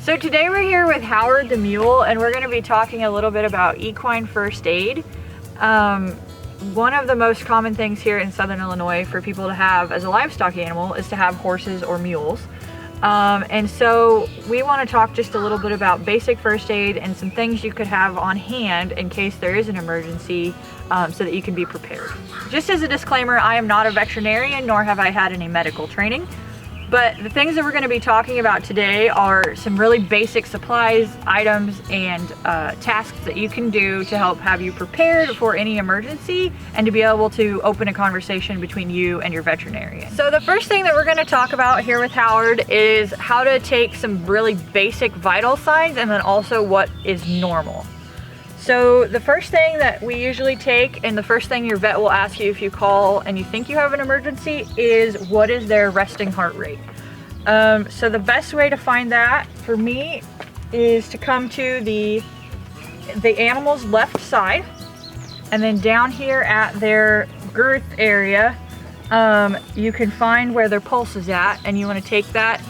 So today we're here with Howard the mule, and we're going to be talking a little bit about equine first aid. One of the most common things here in Southern Illinois for people to have as a livestock animal is to have horses or mules. And so we want to talk just a little bit about basic first aid and some things you could have on hand in case there is an emergency, so that you can be prepared. Just as a disclaimer, I am not a veterinarian, nor have I had any medical training. But the things that we're going to be talking about today are some really basic supplies, items, and tasks that you can do to help have you prepared for any emergency and to be able to open a conversation between you and your veterinarian. So the first thing that we're going to talk about here with Howard is how to take some really basic vital signs and then also what is normal. So the first thing that we usually take, and the first thing your vet will ask you if you call and you think you have an emergency, is what is their resting heart rate. So the best way to find that for me is to come to the animal's left side, and then down here at their girth area, you can find where their pulse is at, and you want to take that.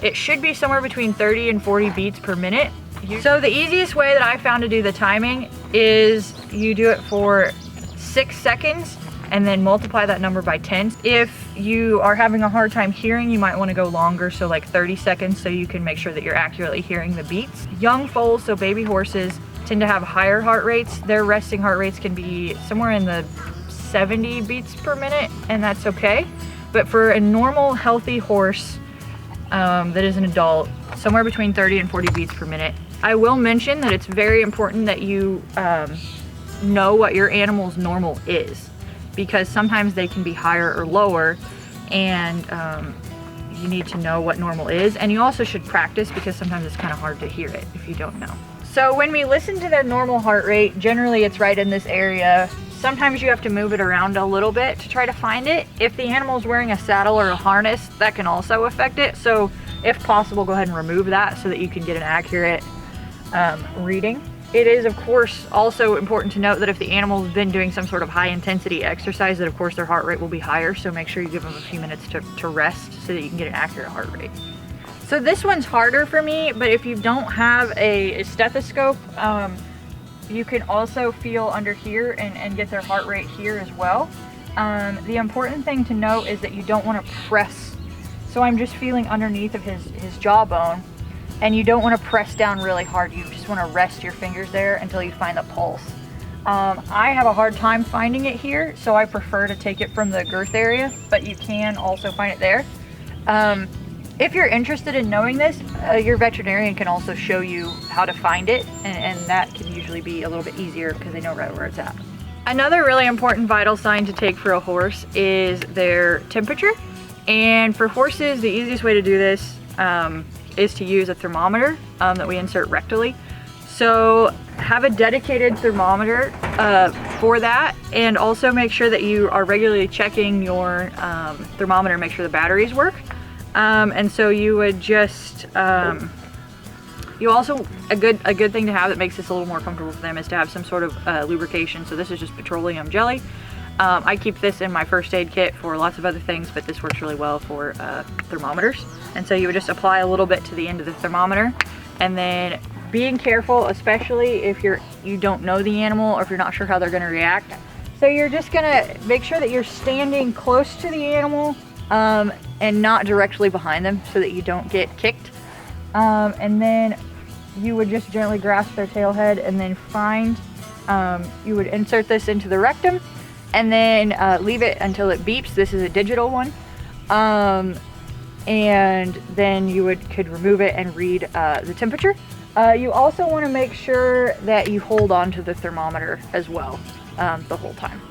It should be somewhere between 30 and 40 beats per minute. So the easiest way that I found to do the timing is you do it for 6 seconds and then multiply that number by 10. If you are having a hard time hearing, you might want to go longer, so like 30 seconds, so you can make sure that you're accurately hearing the beats. Young foals, so baby horses, tend to have higher heart rates. Their resting heart rates can be somewhere in the 70 beats per minute, and that's okay. But for a normal, healthy horse that is an adult, somewhere between 30 and 40 beats per minute. I will mention that it's very important that you know what your animal's normal is, because sometimes they can be higher or lower, and you need to know what normal is. And you also should practice, because sometimes it's kind of hard to hear it if you don't know. So when we listen to their normal heart rate, generally it's right in this area. Sometimes you have to move it around a little bit to try to find it. If the animal's wearing a saddle or a harness, that can also affect it. So if possible, go ahead and remove that so that you can get an accurate reading. It is, of course, also important to note that if the animal's been doing some sort of high intensity exercise, that of course their heart rate will be higher. So make sure you give them a few minutes to rest so that you can get an accurate heart rate. So this one's harder for me, but if you don't have a stethoscope, you can also feel under here and get their heart rate here as well. The important thing to note is that you don't want to press. So I'm just feeling underneath of his jawbone, and you don't want to press down really hard. You just want to rest your fingers there until you find the pulse. I have a hard time finding it here, so I prefer to take it from the girth area, but you can also find it there. If you're interested in knowing this, your veterinarian can also show you how to find it, and that can usually be a little bit easier because they know right where it's at. Another really important vital sign to take for a horse is their temperature. And for horses, the easiest way to do this is to use a thermometer that we insert rectally. So have a dedicated thermometer for that, and also make sure that you are regularly checking your thermometer, make sure the batteries work. And so you would just, you also, a good thing to have that makes this a little more comfortable for them is to have some sort of lubrication. So this is just petroleum jelly. I keep this in my first aid kit for lots of other things, but this works really well for thermometers. And so you would just apply a little bit to the end of the thermometer, and then being careful, especially if you don't know the animal or if you're not sure how they're gonna react. So you're just gonna make sure that you're standing close to the animal and not directly behind them so that you don't get kicked. And then you would just gently grasp their tail head and then you would insert this into the rectum and then leave it until it beeps. This is a digital one. And then you could remove it and read the temperature. You also want to make sure that you hold on to the thermometer as well the whole time.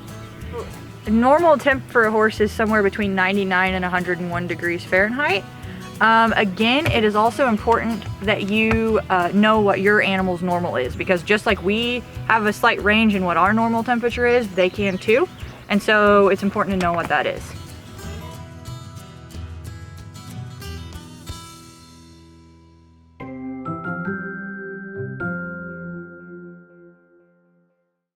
Normal temp for a horse is somewhere between 99 and 101 degrees Fahrenheit. Again, it is also important that you know what your animal's normal is, because just like we have a slight range in what our normal temperature is, they can too. And so it's important to know what that is.